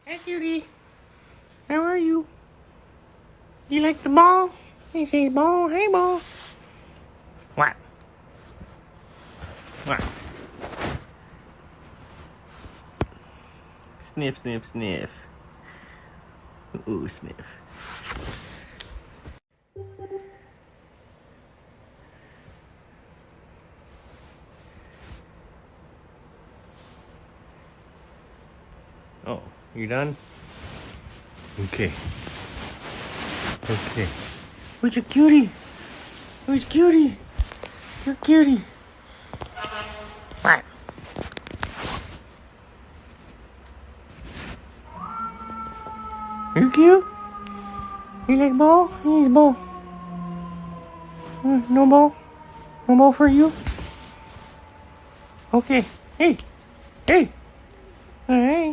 Hi, cutie. How are you? You like the ball? He says ball. Hey, ball. What? What? Sniff, sniff, sniff. Ooh, sniff. Oh, you done? Okay. Okay. Where's your cutie? Where's cutie? Your cutie. What? You cute? You like ball? Here's ball. No ball? No ball for you? Okay. Hey. Hey. Hey.